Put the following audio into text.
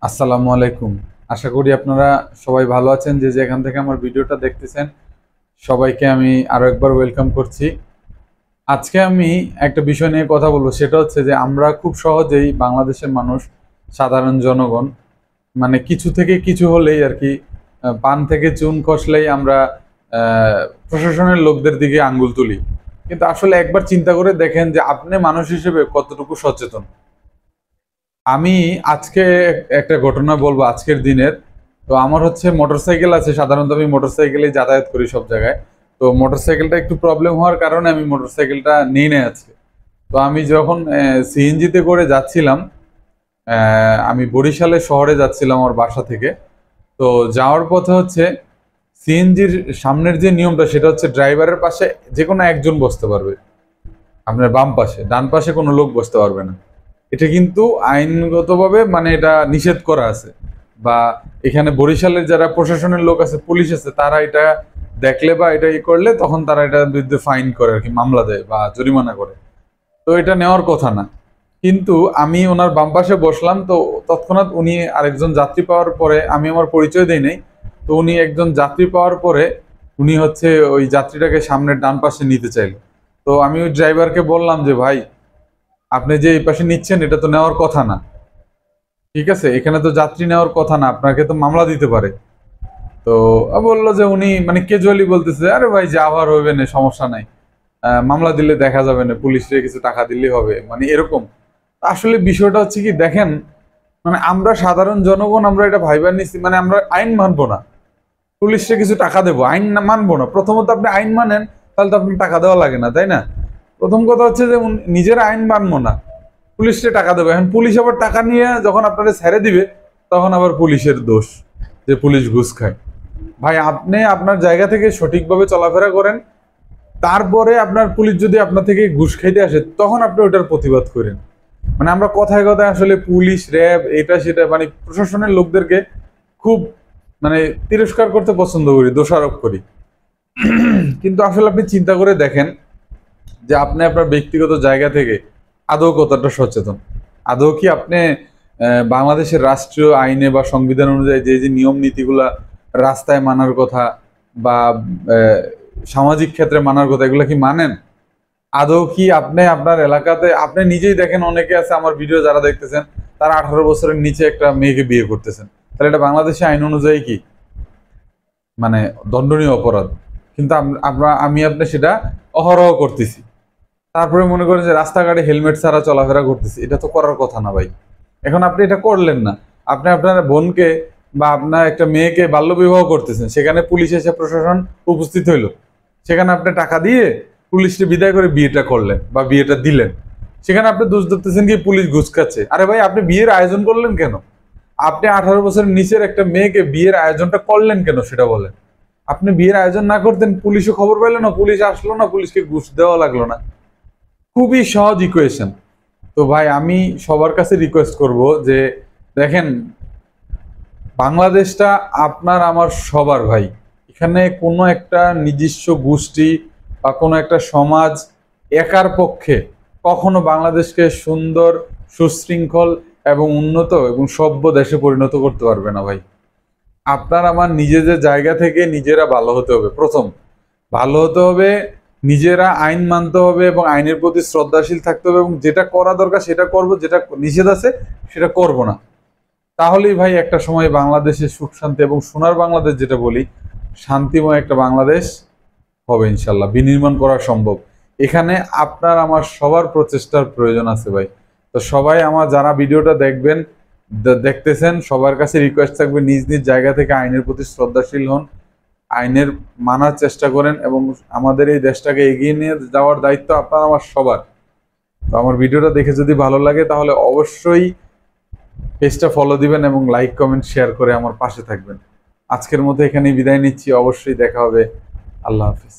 আসসালামু আলাইকুম। আশা করি আপনারা সবাই ভালো আছেন। যে যেখান থেকে আমার ভিডিওটা দেখতেছেন সবাইকে আমি আরো একবার ওয়েলকাম করছি। আজকে আমি একটা বিষয় নিয়ে কথা বলবো, সেটা হচ্ছে যে আমরা খুব সহজেই বাংলাদেশের মানুষ, সাধারণ জনগণ, মানে কিছু থেকে কিছু হলেই আর কি, পান থেকে চুন খসলেই আমরা প্রশাসনের লোকদের দিকে আঙ্গুল তুলি। কিন্তু আসলে একবার চিন্তা করে দেখেন যে আপনি মানুষ হিসেবে কতটুকু সচেতন। আমি আজকে একটা ঘটনা বলবো আজকের দিনের। তো আমার হচ্ছে মোটরসাইকেল আছে, সাধারণত আমি মোটরসাইকেলে যাতায়াত করি সব জায়গায়। তো মোটরসাইকেলটা একটু প্রবলেম হওয়ার কারণে আমি মোটরসাইকেলটা নিয়ে নেই আজকে। তো আমি যখন সিএনজিতে করে যাচ্ছিলাম, আমি বরিশালে শহরে যাচ্ছিলাম আমার বাসা থেকে। তো যাওয়ার পথে হচ্ছে সিএনজির সামনের যে নিয়মটা সেটা হচ্ছে ড্রাইভারের পাশে যে কোনো একজন বসতে পারবে, আপনার বাম পাশে, ডান পাশে কোনো লোক বসতে পারবে না। এটা কিন্তু আইনগতভাবে মানে এটা নিষেধ করা আছে। বা এখানে বরিশালের যারা প্রশাসনের লোক আছে, পুলিশ আছে, তারা এটা দেখলে বা এটা করলে তখন তারা এটার বিরুদ্ধে ফাইন করে আর কি, মামলা দেয় বা জরিমানা করে। তো এটা নেওয়ার কথা না। কিন্তু আমি ওনার বাম পাশে বসলাম, তো তৎক্ষণাৎ উনি আরেকজন যাত্রী পাওয়ার পরে, আমি আমার পরিচয় দেই নাই, তো উনি একজন যাত্রী পাওয়ার পরে উনি হচ্ছে ওই যাত্রীটাকে সামনের ডান পাশে নিতে চাইলো। তো আমি ওই ড্রাইভারকে বললাম যে ভাই, আপনি যে এই পাশে নিচ্ছেন এটা তো নেওয়ার কথা না, ঠিক আছে, এখানে তো যাত্রী নেওয়ার কথা না, আপনাকে তো মামলা দিতে পারে। তো বললো যে উনি মানে ক্যাজুয়ালি বলতেছে, আরে ভাই যা হওয়ার হবে না, সমস্যা নাই, মামলা দিলে দেখা যাবে না, পুলিশে কিছু টাকা দিলেই হবে, মানে এরকম। আসলে বিষয়টা হচ্ছে কি দেখেন, মানে আমরা সাধারণ জনগণ আমরা এটা ভাইবার নিচ্ছি, মানে আমরা আইন মানবো না, পুলিশে কিছু টাকা দেবো, আইন না মানবো না। প্রথমত আপনি আইন মানেন, তাহলে তো আপনার টাকা দেওয়া লাগে না, তাই না? প্রথম কথা হচ্ছে যে নিজের আইন মানবো না, পুলিশকে টাকা দেবে। এখন পুলিশ আবার টাকা নিয়ে যখন আপনারা ছেড়ে দিবে, তখন আবার পুলিশের দোষ যে পুলিশ ঘুষ খায়। ভাই আপনি আপনার জায়গা থেকে সঠিকভাবে চলাফেরা করেন, তারপরে আপনার পুলিশ যদি আপনার থেকে ঘুষ খাইতে আসে তখন আপনি ওটার প্রতিবাদ করেন। মানে আমরা কথায় কথায় আসলে পুলিশ, র্যাব, এটা সেটা মানে প্রশাসনের লোকদেরকে খুব মানে তিরস্কার করতে পছন্দ করি, দোষারোপ করি। কিন্তু আসলে আপনি চিন্তা করে দেখেন যে আপনি আপনার ব্যক্তিগত জায়গা থেকে আদৌ কতটা সচেতন। আদৌ কি আপনি বাংলাদেশের রাষ্ট্রীয় আইনে বা সংবিধান অনুযায়ী যে যে নিয়ম নীতিগুলা রাস্তায় মানার কথা বা সামাজিক ক্ষেত্রে মানার কথা, এগুলো কি মানেন? আদৌ কি আপনি আপনার এলাকাতে, আপনি নিজেই দেখেন, অনেকে আছে আমার ভিডিও যারা দেখতেছেন, তারা 18 বছরের নিচে একটা মেয়েকে বিয়ে করতেছেন। তাহলে এটা বাংলাদেশে আইন অনুযায়ী কি মানে দণ্ডনীয় অপরাধ। কিন্তু আমরা আমি আপনি সেটা অহরহ করতেছি। তারপরে মনে করেন যে রাস্তাঘাটে হেলমেট ছাড়া চলাফেরা করতেছি, এটা তো করার কথা না ভাই। এখন আপনি এটা করলেন না, আপনি আপনার বোনকে বা আপনার একটা মেয়েকে বাল্যবিবাহ করতেছেন, সেখানে পুলিশ এসে প্রশাসন উপস্থিত হইলো, সেখানে আপনি টাকা দিয়ে পুলিশকে বিদায় করে বিয়েটা করলেন বা বিয়েটা দিলেন, সেখানে আপনি দোষ ধরতেছেন কি পুলিশ ঘুষ খাচ্ছে। আরে ভাই আপনি বিয়ের আয়োজন করলেন কেন? আপনি 18 বছরের নিচের একটা মেয়েকে বিয়ের আয়োজনটা করলেন কেন সেটা বলেন। আপনি বিয়ের আয়োজন না করতেন, পুলিশও খবর পাইলো না, পুলিশ আসলো না, পুলিশকে ঘুষ দেওয়া লাগলো না। খুবই সহজ ইকুয়েশন। তো ভাই আমি সবার কাছে রিকোয়েস্ট করব যে দেখেন, বাংলাদেশটা আপনার আমার সবার ভাই। এখানে কোনো একটা নিজস্ব গোষ্ঠী বা কোনো একটা সমাজ একার পক্ষে কখনো বাংলাদেশকে সুন্দর, সুশৃঙ্খল এবং উন্নত এবং সভ্য দেশে পরিণত করতে পারবে না ভাই। আপনার আমার নিজেদের জায়গা থেকে নিজেরা ভালো হতে হবে। প্রথম ভালো হতে হবে, নিজেরা আইন মানতে হবে এবং আইনের প্রতি শ্রদ্ধাশীল থাকতে হবে, এবং যেটা করা দরকার সেটা করব, যেটা নিষেধ আছে সেটা করব না। তাহলেই ভাই একটা সময় বাংলাদেশে সুখ শান্তি এবং সোনার বাংলাদেশ যেটা বলি, শান্তিময় একটা বাংলাদেশ হবে ইনশাল্লাহ, বিনির্মাণ করা সম্ভব। এখানে আপনার আমার সবার প্রচেষ্টার প্রয়োজন আছে ভাই। তো সবাই আমার যারা ভিডিওটা দেখবেন, দেখতেছেন, সবার কাছে রিকোয়েস্ট থাকবে নিজ নিজ জায়গা থেকে আইনের প্রতি শ্রদ্ধাশীল হন, আইনের মানার চেষ্টা করেন, এবং আমাদের এই দেশটাকে এগিয়ে নিয়ে যাওয়ার দায়িত্ব আপনার আমার সবার। তো আমার ভিডিওটা দেখে যদি ভালো লাগে তাহলে অবশ্যই পেজটা ফলো দিবেন এবং লাইক, কমেন্ট, শেয়ার করে আমার পাশে থাকবেন। আজকের মতো এখানেই বিদায় নিচ্ছি, অবশ্যই দেখা হবে। আল্লাহ হাফিজ।